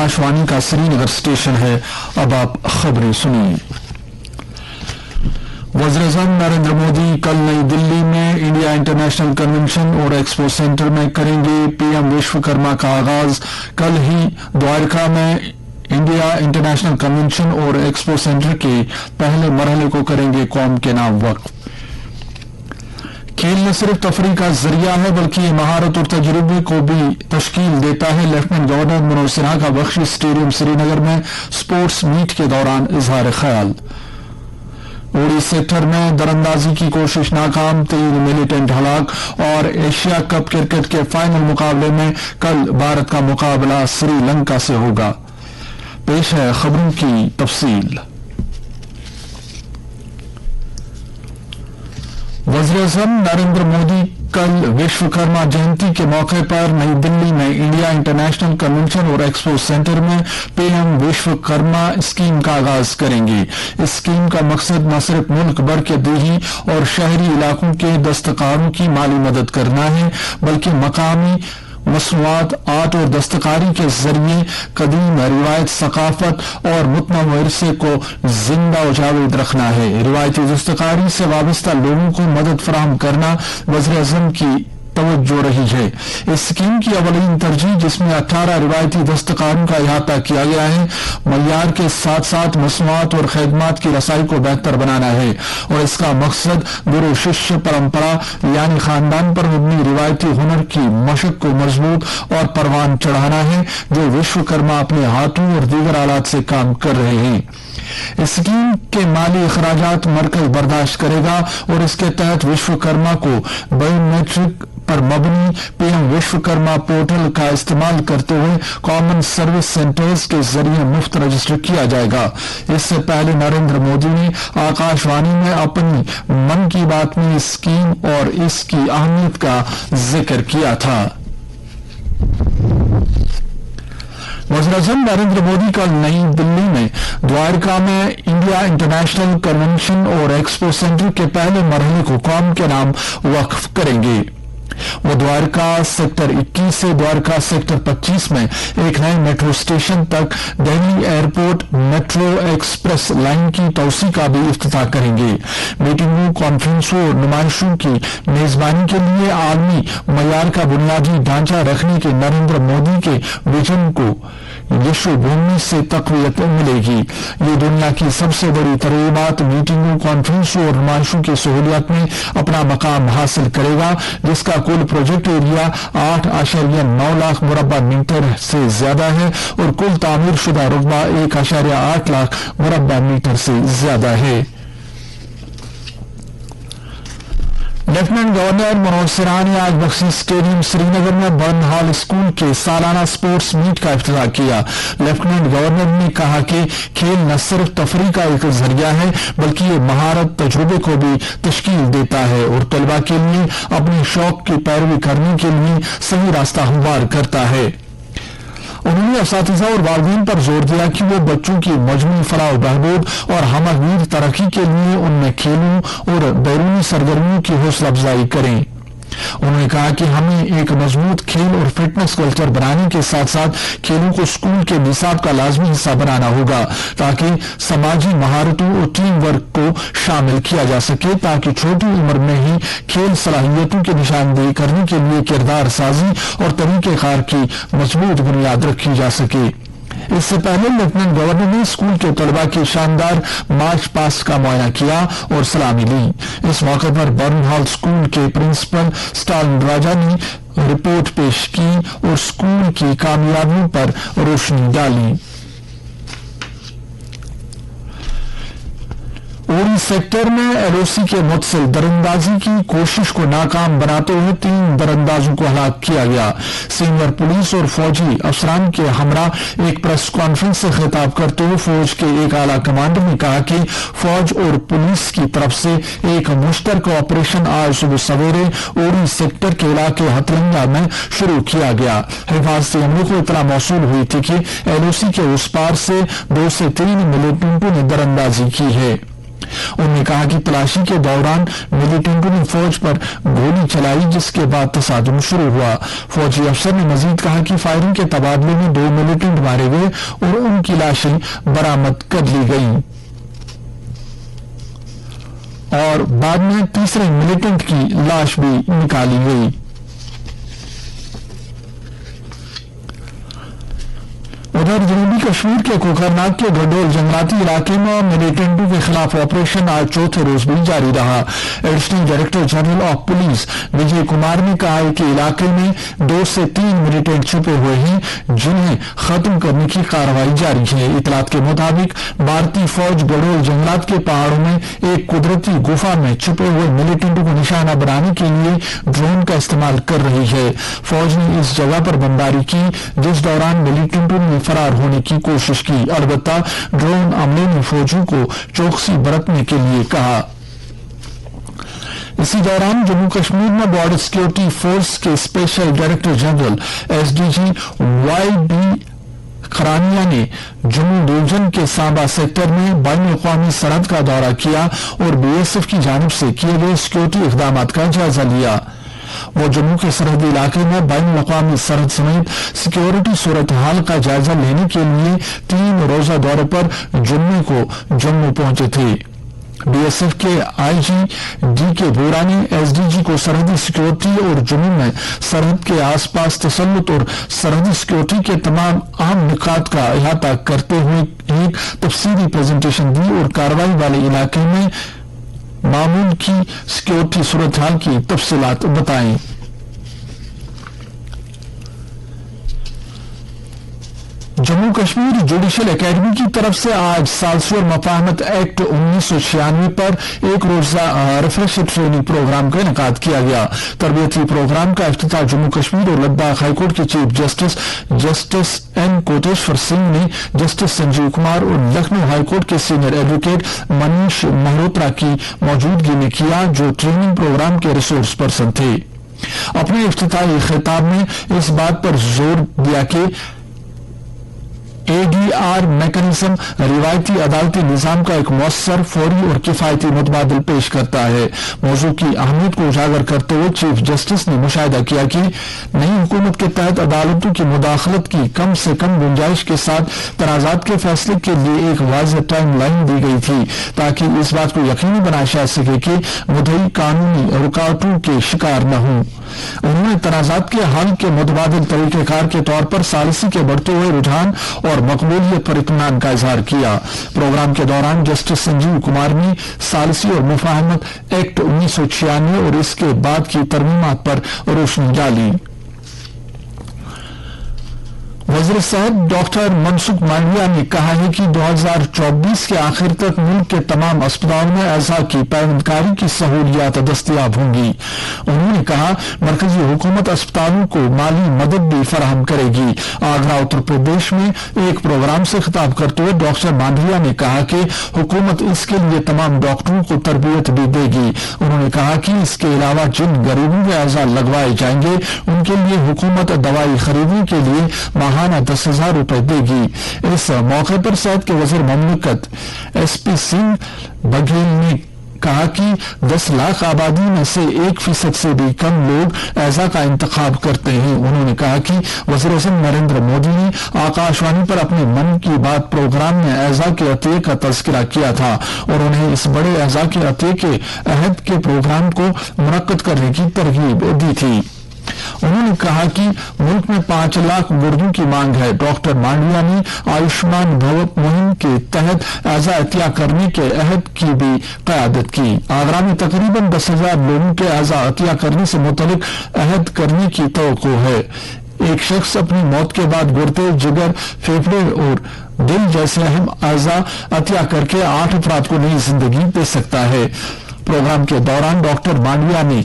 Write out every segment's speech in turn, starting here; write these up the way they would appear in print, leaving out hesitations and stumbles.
आकाशवाणी का श्रीनगर स्टेशन है। अब आप खबरें सुनिए। वज़ीर-ए-आज़म नरेंद्र मोदी कल नई दिल्ली में इंडिया इंटरनेशनल कन्वेंशन और एक्सपो सेंटर में करेंगे पीएम विश्वकर्मा का आगाज। कल ही द्वारका में इंडिया इंटरनेशनल कन्वेंशन और एक्सपो सेंटर के पहले मरहले को करेंगे कौम के नाम वक्फ। खेल न सिर्फ तफरीह का जरिया है बल्कि ये महारत और तजुर्बे को भी तश्कील देता है। लेफ्टिनेंट गवर्नर मनोज सिन्हा का बख्शी स्टेडियम श्रीनगर में स्पोर्ट्स मीट के दौरान इजहार ख्याल। उड़ी सेक्टर में दरअंदाजी की कोशिश नाकाम, 3 मिलिटेंट हलाक। और एशिया कप क्रिकेट के फाइनल मुकाबले में कल भारत का मुकाबला श्रीलंका से होगा। पेश है खबरों की तफसील। वज़ीर-ए-आज़म नरेंद्र मोदी कल विश्वकर्मा जयंती के मौके पर नई दिल्ली में इंडिया इंटरनेशनल कन्वेंशन और एक्सपो सेंटर में पीएम विश्वकर्मा स्कीम का आगाज करेंगे। इस स्कीम का मकसद न सिर्फ मुल्क भर के देही और शहरी इलाकों के दस्तकारों की माली मदद करना है बल्कि मकामी मसनूआत, आर्ट और दस्तकारी के जरिए कदीम रिवायत, सकाफत और मुतनव्वि विरसे को जिंदा और जावेद रखना है। रिवायती दस्तकारी से वाबस्ता लोगों को मदद फराहम करना वज़ीर-ए-आज़म की तवज्जो रही है। इस स्कीम की अवलीन तरजीह, जिसमें 18 रिवायती दस्तकारों का अहाता किया गया है, मयार के साथ साथ मसनूआत और खदमात की रसाई को बेहतर बनाना है और इसका मकसद गुरु शिष्य परंपरा यानी खानदान पर मबनी रिवायती हुनर की मशक को मजबूत और परवान चढ़ाना है जो विश्वकर्मा अपने हाथों और दीगर आलात से काम कर रहे हैं। इस स्कीम के माली अखराजात मरकज बर्दाश्त करेगा और इसके तहत विश्वकर्मा को बायोमेट्रिक पर मबनी पीएम विश्वकर्मा पोर्टल का इस्तेमाल करते हुए कॉमन सर्विस सेंटर्स के जरिए मुफ्त रजिस्टर किया जाएगा। इससे पहले नरेंद्र मोदी ने आकाशवाणी में अपनी मन की बात में इस स्कीम और इसकी अहमियत का जिक्र किया था। वज़ीर-ए-आज़म नरेंद्र मोदी कल नई दिल्ली में द्वारका में इंडिया इंटरनेशनल कन्वेंशन और एक्सपो सेंटर के पहले मरहले को कौम के नाम वक्फ करेंगे। वो द्वारका सेक्टर 21 से द्वारका सेक्टर 25 में एक नए मेट्रो स्टेशन तक Delhi airport metro express line की तौसी का भी इफ्तिताह करेंगे। मीटिंगों, कॉन्फ्रेंसों और नुमाइशों की मेजबानी के लिए आलमी मयार का बुनियादी ढांचा रखने के नरेंद्र मोदी के विजन को यशोभूमि से तक़वियत मिलेगी। ये दुनिया की सबसे बड़ी तरीबात मीटिंगों, कॉन्फ्रेंसों और नुमाइशों की सहूलियत में अपना मकाम हासिल करेगा, जिसका कुल प्रोजेक्ट एरिया 8.9 लाख मुरब्बा मीटर से ज्यादा है और कुल तामीर शुदा रुकबा 1.8 लाख मुरब्बा मीटर से ज्यादा है। लेफ्टिनेंट गवर्नर मनोज सिन्हा ने आज बख्शी स्टेडियम श्रीनगर में बर्न हॉल स्कूल के सालाना स्पोर्ट्स मीट का इफ्तिताह किया। लेफ्टिनेंट गवर्नर ने कहा कि खेल न सिर्फ तफरीह का एक जरिया है बल्कि ये महारत, तजुर्बे को भी तश्कील देता है और तलबा के लिए अपने शौक की पैरवी करने के लिए सही रास्ता हमवार करता है। उन्होंने असातिज़ा और वालिदैन पर जोर दिया कि वो बच्चों की मजमूई फलाह बहबूद और हमगीर तरक्की के लिए उनमें खेलों और बैरूनी सरगर्मियों की हौसला अफजाई करें। उन्होंने कहा कि हमें एक मजबूत खेल और फिटनेस कल्चर बनाने के साथ साथ खेलों को स्कूल के निसाब का लाजमी हिस्सा बनाना होगा ताकि समाजी महारतों और टीम वर्क को शामिल किया जा सके, ताकि छोटी उम्र में ही खेल सलाहियतों की निशानदेही करने के लिए किरदार साजी और तरीकेकार की मजबूत बुनियाद रखी जा सके। इससे पहले लेफ्टिनेंट गवर्नर ने स्कूल के तलबा की शानदार मार्च पास्ट का मुआयना किया और सलामी ली। इस मौके पर बर्न हॉल स्कूल के प्रिंसिपल स्टालिन राजा ने रिपोर्ट पेश की और स्कूल की कामयाबियों पर रोशनी डाली। उड़ी सेक्टर में एलओसी के मुतसिल दरअंदाजी की कोशिश को नाकाम बनाते हुए 3 दरअंदाजों को हलाक किया गया। सीनियर पुलिस और फौजी अफसरान के हमरा एक प्रेस कॉन्फ्रेंस से खिताब करते हुए फौज के एक आला कमांडर ने कहा कि फौज और पुलिस की तरफ से एक मुश्तरका ऑपरेशन आज सुबह सवेरे उड़ी सेक्टर के इलाके हथलंगा में शुरू किया गया। हिफाजती अमले को इतला मौसूल हुई थी कि एलओसी के उस पार से 2 से 3 मिलिटेंटों ने दरअंदाजी की है। उन्होंने कहा कि तलाशी के दौरान मिलिटेंटों ने फौज पर गोली चलाई, जिसके बाद तसादुम शुरू हुआ। फौजी अफसर ने मजीद कहा कि फायरिंग के तबादले में 2 मिलिटेंट मारे गए और उनकी लाशें बरामद कर ली गईं और बाद में तीसरे मिलिटेंट की लाश भी निकाली गई। उधर जनूबी कश्मीर के कोकरनाग के गडोल जंगलाती इलाके में मिलिटेंटों के खिलाफ ऑपरेशन आज चौथे रोज भी जारी रहा। Additional director general of police Vijay Kumar ने कहा है कि इलाके में 2 से 3 मिलिटेंट छुपे हुए हैं, जिन्हें खत्म करने की कार्रवाई जारी है। इतलात के मुताबिक भारतीय फौज गडोल जंगलात के पहाड़ों में एक कुदरती गुफा में छुपे हुए मिलिटेंटों को निशाना बनाने के लिए ड्रोन का इस्तेमाल कर रही है। फौज ने इस जगह पर बमबारी की, जिस दौरान मिलिटेंटों ने फरार होने की कोशिश की। अलबत्ता ड्रोन अमले ने फौजियों को चौकसी बरतने के लिए कहा। इसी दौरान जम्मू कश्मीर में बॉर्डर सिक्योरिटी फोर्स के special director general SDG YB खरानिया ने जम्मू डिवीजन के सांबा सेक्टर में बैनुल-अक़वामी सरहद का दौरा किया और BSF की जानिब से किए गए सिक्योरिटी इक़दामात का जायजा लिया। वो जम्मू के सरहदी इलाके में बैनुल-अक़वामी सरहद समेत सिक्योरिटी सूरत हाल का जायजा लेने के लिए 3 रोजा दौरे पर जुम्मे को जम्मू पहुंचे थे। BSF के IG DK बोरा ने SDG को सरहदी सिक्योरिटी और जम्मू में सरहद के आसपास तसल्लुत और सरहदी सिक्योरिटी के तमाम अहम निकात का अहाता करते हुए एक तफसीली प्रेजेंटेशन दी और कार्रवाई वाले इलाके में मामूल की सिक्योरिटी सूरत हाल की तफसीलात बताई। जम्मू कश्मीर जुडिशल एकेडमी की तरफ से आज सालसी और मफाहमत एक्ट 1996 पर एक रोजा रिफ्रेश ट्रेनिंग प्रोग्राम का इनेकाद किया गया। तरबियती प्रोग्राम का इफ्तिताह जम्मू कश्मीर और लद्दाख हाईकोर्ट के chief justice N Koteshwar Singh ने जस्टिस संजीव कुमार और लखनऊ हाईकोर्ट के सीनियर एडवोकेट मनीष मल्होत्रा की मौजूदगी में किया, जो ट्रेनिंग प्रोग्राम के रिसोर्स पर्सन थे। अपने इफ्तिताही खिताब में इस बात पर जोर दिया कि ADR मैकेनिज्म रिवायती अदालती निजाम का एक मौसर, फौरी और किफायती मुतबादिल पेश करता है। मौजू की अहमियत को उजागर करते हुए चीफ जस्टिस ने मुशाहिदा किया कि नई हुकूमत के तहत अदालतों की मुदाखलत की कम से कम गुंजाइश के साथ तनाजात के फैसले के लिए एक वाज़ेह टाइम लाइन दी गई थी, ताकि इस बात को यकीनी बनाया जा सके कि मुद्दई कानूनी रुकावटों के शिकार न हों। उन्होंने तनाजात के हल के मुतबादिल तरीकेकार के तौर पर सालिसी के बढ़ते हुए रुझान और मकबूलियत पर इत्मीनान का इजहार किया। प्रोग्राम के दौरान जस्टिस संजीव कुमार ने सालिसी और मुफाहमत एक्ट 1996 और इसके बाद की तरमीमात पर रोशनी डाली। वज़ीर साहब डॉक्टर मनसुख मांडविया ने कहा है कि 2024 के आखिर तक मुल्क के तमाम अस्पतालों में अज़ा की पैवंदकारी की सहूलियात दस्तयाब होंगी। उन्होंने कहा मरकजी हुकूमत अस्पतालों को माली मदद भी फराहम करेगी। आगरा उत्तर प्रदेश में एक प्रोग्राम से खिताब करते हुए डॉक्टर मांडविया ने कहा कि हुकूमत इसके लिए तमाम डॉक्टरों को तरबियत भी देगी। उन्होंने कहा कि इसके अलावा जिन गरीबों के अज़ा लगवाए जाएंगे उनके लिए हुकूमत दवाई खरीदने के लिए माहाना 10,000 रुपए देगी। इस मौके पर सेहत के वजीर ममलकत SP सिंह बघेल ने कहा कि 10 लाख आबादी में से 1% से भी कम लोग ऐसा का इंतखाब करते हैं। उन्होंने कहा कि वज़ीर आज़म नरेंद्र मोदी ने आकाशवाणी पर अपने मन की बात प्रोग्राम में ऐसा के अतिये का तज़किरा किया था और उन्हें इस बड़े ऐसा के अतिये के अहद के प्रोग्राम को मुनक्कद करने की तरगीब दी थी। उन्होंने कहा कि मुल्क में 5 लाख गुर्दों की मांग है। डॉक्टर मांडविया ने आयुष्मान भारत मुहिम के तहत ऐसा अतिया करने के अहद की भी क़यादत की। आगरा में तकरीबन 10,000 लोगों के ऐसा अतिया करने से मुतल्लिक अहद करने की तवक्को है। एक शख्स अपनी मौत के बाद गुर्दे, जिगर, फेफड़े और दिल जैसे अहम अज़ा अतिया करके 8 अफराद को नई जिंदगी दे सकता है। प्रोग्राम के दौरान डॉक्टर मांडविया ने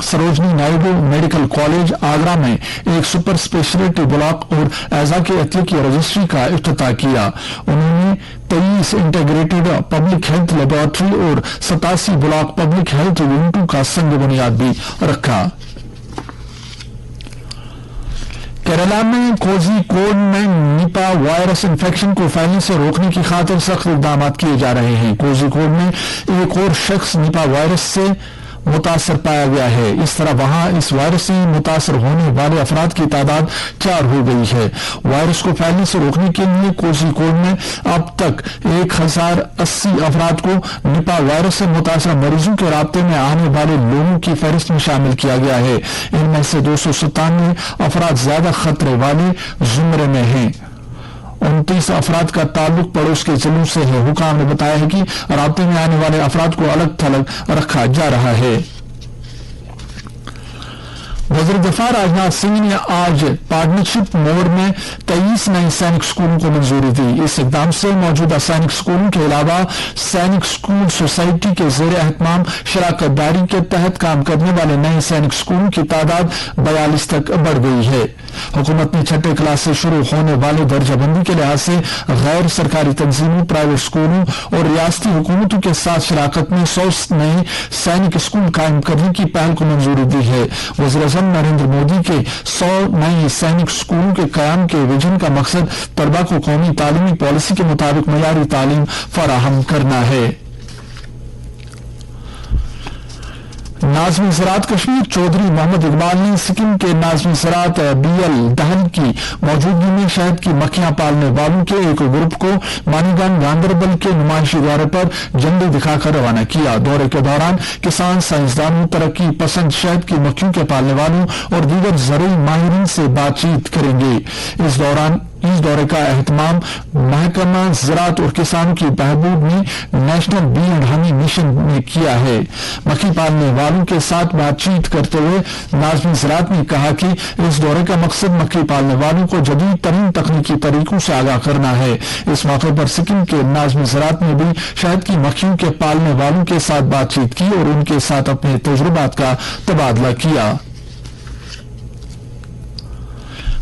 सरोजनी नायडू मेडिकल कॉलेज आगरा में एक सुपर स्पेशलिटी ब्लॉक और ऐजा के अतिये की रजिस्ट्री का इफ्तिताह किया। उन्होंने 23 इंटीग्रेटेड पब्लिक हेल्थ लेबोरेटरी और 87 ब्लॉक पब्लिक हेल्थ यूनिटों का संग बुनियाद भी रखा। کیرلا میں کوزیکوڈ میں نیپا وائرس انفیکشن کو پھیلنے سے روکنے کی خاطر سخت اقدامات کیے جا رہے ہیں. کوزیکوڈ میں ایک اور شخص نیپا وائرس سے متاثر پایا گیا ہے. اس طرح وہاں اس وائرس سے متاثر ہونے والے افراد کی تعداد 4 ہو گئی ہے. وائرس کو پھیلنے سے روکنے کے لیے کوزیکوڈ میں اب تک 1080 افراد کو نیپا وائرس سے متاثرہ مریضوں کے رابطے میں آنے والے لوگوں کی فہرست میں شامل کیا گیا ہے. ان میں سے 297 افراد زیادہ خطرے والے زمرے میں ہیں. 29 افراد کا تعلق پڑوس کے ضلعوں سے ہے. حکام نے بتایا ہے کہ رابطے میں آنے والے افراد کو الگ تھلگ رکھا جا رہا ہے. وزیر دفاع راجناتھ سنگھ نے آج پارٹنرشپ موڈ میں 23 نئے سینک اسکولوں کو منظوری دی. اس اقدام سے موجودہ سینک اسکولوں کے علاوہ سینک اسکول سوسائٹی کے زیر اہتمام شراکت داری کے تحت کام کرنے والے نئے سینک اسکولوں کی تعداد 42 تک بڑھ گئی ہے. حکومت نے چھٹے کلاس سے شروع ہونے والے درجہ بندی کے لحاظ سے غیر سرکاری تنظیموں، پرائیویٹ اسکولوں اور ریاستی حکومتوں کے ساتھ شراکت میں 100 نئے سینک اسکول قائم کرنے کی پہل کو منظوری دی ہے. وزیر اعظم نریندر مودی کے 100 نئے سینک اسکولوں کے قیام کے ویژن کا مقصد طلبا کو قومی تعلیمی پالیسی کے مطابق معیاری تعلیم فراہم کرنا ہے. ناظم زراعت کشمیر چودھری محمد اقبال نے سکم کے ناظم زراعت BL دہل کی موجودگی میں شہد کی مکھیاں پالنے والوں کے ایک گروپ کو مانیگنج گاندربل کے نمائشی دورے پر جھنڈی دکھا کر روانہ کیا. دورے کے دوران کسان، سائنسدانوں، ترقی پسند شہد کی مکھیوں کے پالنے والوں اور دیگر زرعی ماہرین سے بات چیت کریں گے. اس دورے کا اہتمام محکمہ زراعت اور کسانوں کی بہبود نے national bee and honey mission نے کیا ہے. مکھی پالنے والوں کے ساتھ بات چیت کرتے ہوئے ناظم زراعت نے کہا کہ اس دورے کا مقصد مکھی پالنے والوں کو جدید ترین تکنیکی طریقوں سے آگاہ کرنا ہے. اس موقع پر سکم کے ناظم زراعت نے بھی شہد کی مکھیوں کے پالنے والوں کے ساتھ بات چیت کی اور ان کے ساتھ اپنے تجربات کا تبادلہ کیا.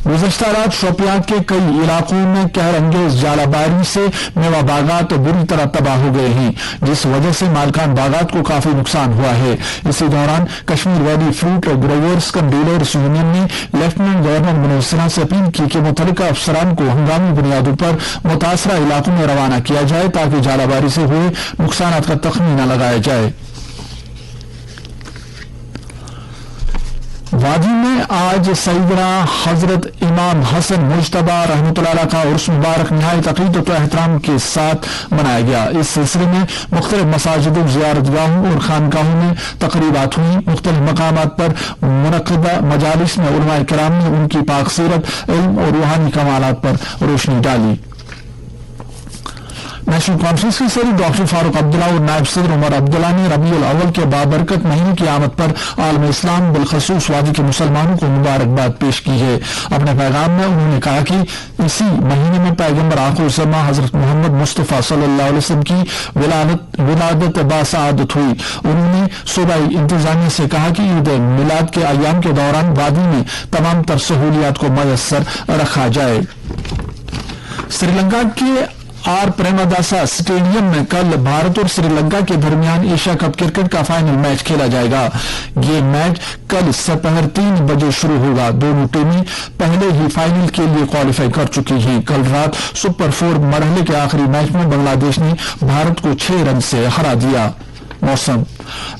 گزشتہ رات شوپیان کے کئی علاقوں میں قہر انگیز ژالہ باری سے میوہ باغات بری طرح تباہ ہو گئے ہیں، جس وجہ سے مالکان باغات کو کافی نقصان ہوا ہے. اسی دوران کشمیر ویلی فروٹ گروورز کم ڈیلرز یونین نے لیفٹیننٹ گورنر منوج سنہا سے اپیل کی کہ متعلقہ افسران کو ہنگامی بنیادوں پر متاثرہ علاقوں میں روانہ کیا جائے تاکہ ژالہ باری سے ہوئے نقصانات کا تخمینہ لگایا جائے. وادی میں آج سیدنا حضرت امام حسن مجتبی رحمۃ اللہ علیہ کا عرس مبارک نہایت عقیدت و احترام کے ساتھ منایا گیا. اس سلسلے میں مختلف مساجدوں، زیارت گاہوں اور خانقاہوں میں تقریبات ہوئیں. مختلف مقامات پر منعقدہ مجالس میں علماء کرام نے ان کی پاک سیرت، علم اور روحانی کمالات پر روشنی ڈالی. نیشنل کانفرنس کے صدر ڈاکٹر فاروق عبداللہ اور نائب صدر عمر عبداللہ نے ربیع الاول کے بابرکت مہینے کی آمد پر عالم اسلام بالخصوص وادی کے مسلمانوں کو مبارکباد پیش کی ہے. اپنے پیغام میں انہوں نے کہا کہ اسی مہینے میں پیغمبر آخر الزماں حضرت محمد مصطفیٰ صلی اللہ علیہ وسلم کی ولادت باسعادت ہوئی. انہوں نے صوبائی انتظامیہ سے کہا کہ عید میلاد کے ایام کے دوران وادی میں تمام تر سہولیات کو میسر رکھا جائے. سری لنکا کے آر پریماداسا اسٹیڈیم میں کل بھارت اور سری لنکا کے درمیان ایشیا کپ کرکٹ کا فائنل میچ کھیلا جائے گا. یہ میچ کل سپہر 3 بجے شروع ہوگا. دونوں ٹیمیں پہلے ہی فائنل کے لیے کوالیفائی کر چکی ہیں. کل رات سپر 4 مرحلے کے آخری میچ میں بنگلہ دیش نے بھارت کو 6 رن سے ہرا دیا. موسم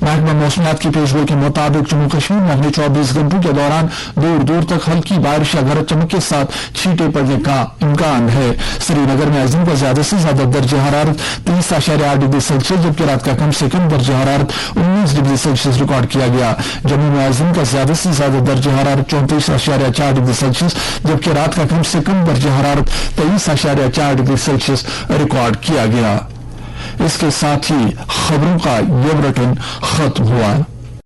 محکمہ موسمیات کی پیشگوئی کے مطابق جموں کشمیر میں اگلے 24 گھنٹوں کے دوران دور دور تک ہلکی بارش یا گرج چمک کے ساتھ چھینٹیں پڑنے کا امکان ہے. سری نگر میں ازم کا زیادہ سے زیادہ درجہ حرارت 30.8 ڈگری سیلسیس جبکہ رات کا کم سے کم درجہ حرارت 19 ڈگری سیلسیس ریکارڈ کیا گیا. جموں میں ازم کا زیادہ سے زیادہ درجہ حرارت 34.4 ڈگری سیلسیس جبکہ رات کا کم سے کم درجہ حرارت 23.4 ڈگری سیلسیس ریکارڈ کیا گیا. اس کے ساتھ ہی خبروں کا یہ بلیٹن ختم ہوا.